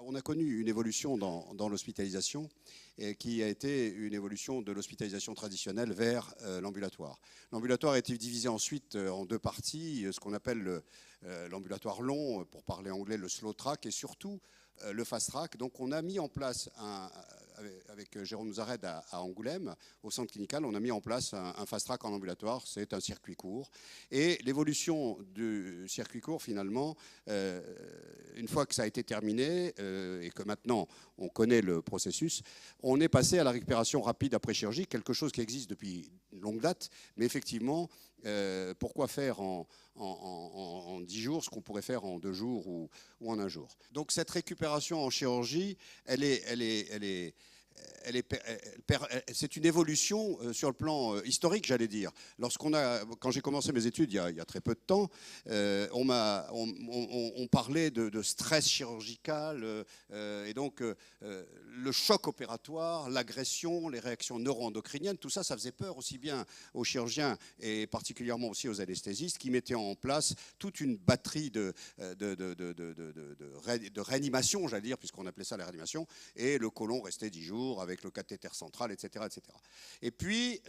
On a connu une évolution dans l'hospitalisation qui a été une évolution de l'hospitalisation traditionnelle vers l'ambulatoire. L'ambulatoire a été divisé ensuite en deux parties, ce qu'on appelle l'ambulatoire long, pour parler anglais, le slow track, et surtout le fast track. Donc on a mis en place, avec Jérôme Zared à Angoulême, au centre clinical, on a mis en place un fast track en ambulatoire, c'est un circuit court. Et l'évolution du circuit court, finalement, une fois que ça a été terminé et que maintenant on connaît le processus, on est passé à la récupération rapide après chirurgie, quelque chose qui existe depuis une longue date, mais effectivement, pourquoi faire en 10 jours ce qu'on pourrait faire en 2 jours ou en 1 jour. Donc cette récupération en chirurgie, c'est une évolution sur le plan historique, j'allais dire. Quand j'ai commencé mes études il y a très peu de temps, on parlait de stress chirurgical et donc le choc opératoire, l'agression, les réactions neuro-endocriniennes, tout ça, ça faisait peur aussi bien aux chirurgiens et particulièrement aussi aux anesthésistes qui mettaient en place toute une batterie de réanimation, j'allais dire, puisqu'on appelait ça la réanimation, et le côlon restait 10 jours avec le cathéter central, etc. etc. Et puis,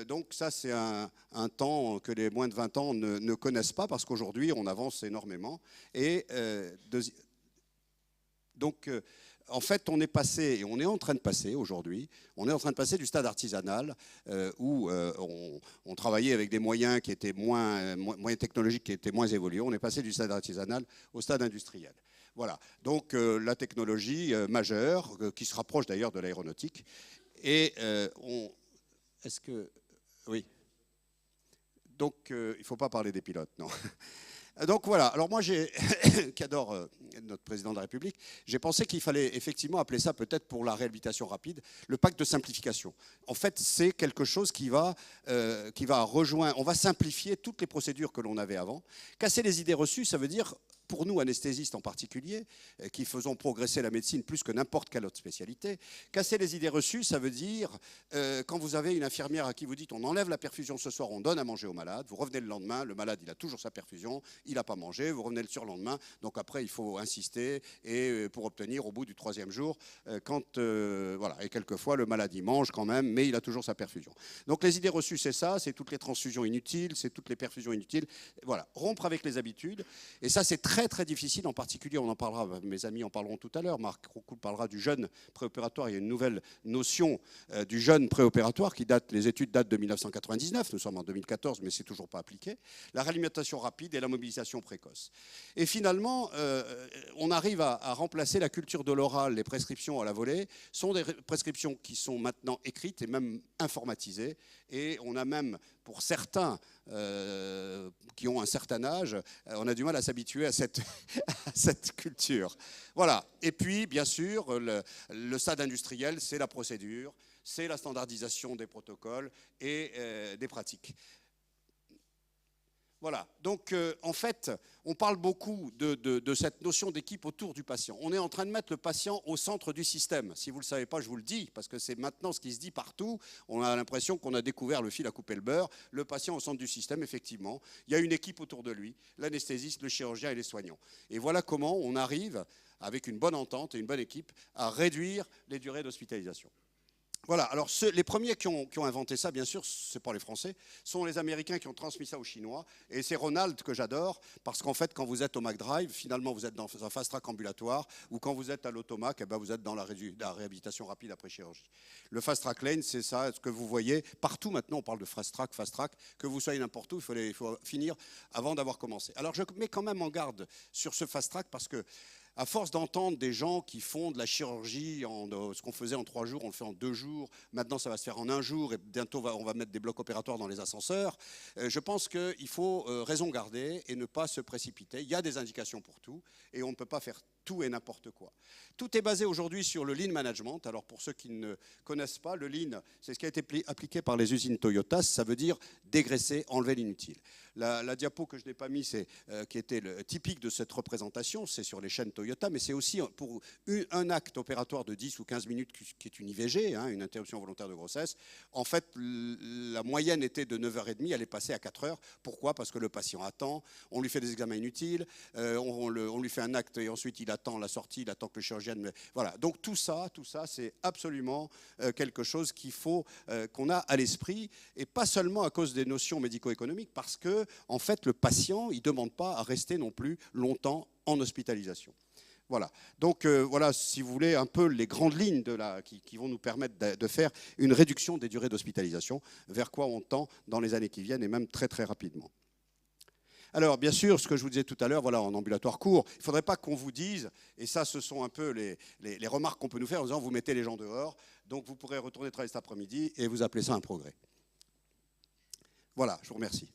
donc ça, c'est un temps que les moins de 20 ans ne connaissent pas, parce qu'aujourd'hui, on avance énormément. Et donc, en fait, on est passé, et on est en train de passer aujourd'hui, on est en train de passer du stade artisanal où on travaillait avec des moyens qui étaient moyens technologiques qui étaient moins évolués. On est passé du stade artisanal au stade industriel. Voilà, donc la technologie majeure, qui se rapproche d'ailleurs de l'aéronautique. Et est-ce que... Oui. Donc, il ne faut pas parler des pilotes, non. Donc voilà, alors moi qui adore notre président de la République, j'ai pensé qu'il fallait effectivement appeler ça peut-être pour la réhabilitation rapide, le pacte de simplification. En fait, c'est quelque chose qui va rejoindre, on va simplifier toutes les procédures que l'on avait avant. Casser les idées reçues, ça veut dire, pour nous anesthésistes en particulier, qui faisons progresser la médecine plus que n'importe quelle autre spécialité, casser les idées reçues, ça veut dire quand vous avez une infirmière à qui vous dites on enlève la perfusion ce soir, on donne à manger au malade, vous revenez le lendemain, le malade il a toujours sa perfusion, il n'a pas mangé, vous revenez le surlendemain, donc après il faut insister et pour obtenir au bout du 3e jour, voilà, et quelquefois le malade il mange quand même, mais il a toujours sa perfusion. Donc les idées reçues c'est ça, c'est toutes les transfusions inutiles, c'est toutes les perfusions inutiles, voilà, rompre avec les habitudes, et ça c'est très très difficile, en particulier, on en parlera, mes amis en parleront tout à l'heure, Marc Roucoul parlera du jeûne préopératoire, il y a une nouvelle notion du jeûne préopératoire qui les études datent de 1999, nous sommes en 2014, mais c'est toujours pas appliqué, la réalimentation rapide et la mobilisation précoce. Et finalement, on arrive à remplacer la culture de l'oral, les prescriptions à la volée, sont des prescriptions qui sont maintenant écrites et même informatisées, et on a même, pour certains qui ont un certain âge, on a du mal à s'habituer à cette culture. Voilà. Et puis, bien sûr, le stade industriel, c'est la procédure, c'est la standardisation des protocoles et des pratiques. Voilà, donc en fait, on parle beaucoup de cette notion d'équipe autour du patient. On est en train de mettre le patient au centre du système. Si vous ne le savez pas, je vous le dis, parce que c'est maintenant ce qui se dit partout. On a l'impression qu'on a découvert le fil à couper le beurre. Le patient au centre du système, effectivement. Il y a une équipe autour de lui, l'anesthésiste, le chirurgien et les soignants. Et voilà comment on arrive, avec une bonne entente et une bonne équipe, à réduire les durées d'hospitalisation. Voilà, alors les premiers qui ont inventé ça, bien sûr, ce n'est pas les Français, sont les Américains qui ont transmis ça aux Chinois. Et c'est Ronald que j'adore, parce qu'en fait, quand vous êtes au McDrive, finalement, vous êtes dans un fast-track ambulatoire, ou quand vous êtes à l'automac, eh ben, vous êtes dans la réhabilitation rapide après chirurgie. Le fast-track lane, c'est ça, ce que vous voyez. Partout, maintenant, on parle de fast-track, que vous soyez n'importe où, il faut finir avant d'avoir commencé. Alors, je mets quand même en garde sur ce fast-track, parce que à force d'entendre des gens qui font de la chirurgie, ce qu'on faisait en 3 jours, on le fait en 2 jours, maintenant ça va se faire en 1 jour et bientôt on va mettre des blocs opératoires dans les ascenseurs, je pense qu'il faut raison garder et ne pas se précipiter. Il y a des indications pour tout et on ne peut pas faire tout et n'importe quoi. Tout est basé aujourd'hui sur le Lean Management. Alors pour ceux qui ne connaissent pas, le Lean, c'est ce qui a été appliqué par les usines Toyota, ça veut dire dégraisser, enlever l'inutile. La diapo que je n'ai pas mis, qui était typique de cette représentation, c'est sur les chaînes Toyota, mais c'est aussi pour un acte opératoire de 10 ou 15 minutes qui est une IVG, hein, une interruption volontaire de grossesse. En fait, la moyenne était de 9h30, elle est passée à 4h. Pourquoi? Parce que le patient attend, on lui fait des examens inutiles, on lui fait un acte et ensuite il attend la sortie, il attend que le chirurgien... Voilà, donc tout ça c'est absolument quelque chose qu'on a à l'esprit, et pas seulement à cause des notions médico-économiques, parce que en fait, le patient, il ne demande pas à rester non plus longtemps en hospitalisation. Voilà. Donc, voilà, si vous voulez, un peu les grandes lignes qui vont nous permettre de faire une réduction des durées d'hospitalisation, vers quoi on tend dans les années qui viennent, et même très, très rapidement. Alors, bien sûr, ce que je vous disais tout à l'heure, voilà, en ambulatoire court, il ne faudrait pas qu'on vous dise, et ça, ce sont un peu les remarques qu'on peut nous faire en disant, vous mettez les gens dehors, donc vous pourrez retourner travailler cet après-midi, et vous appelez ça un progrès. Voilà, je vous remercie.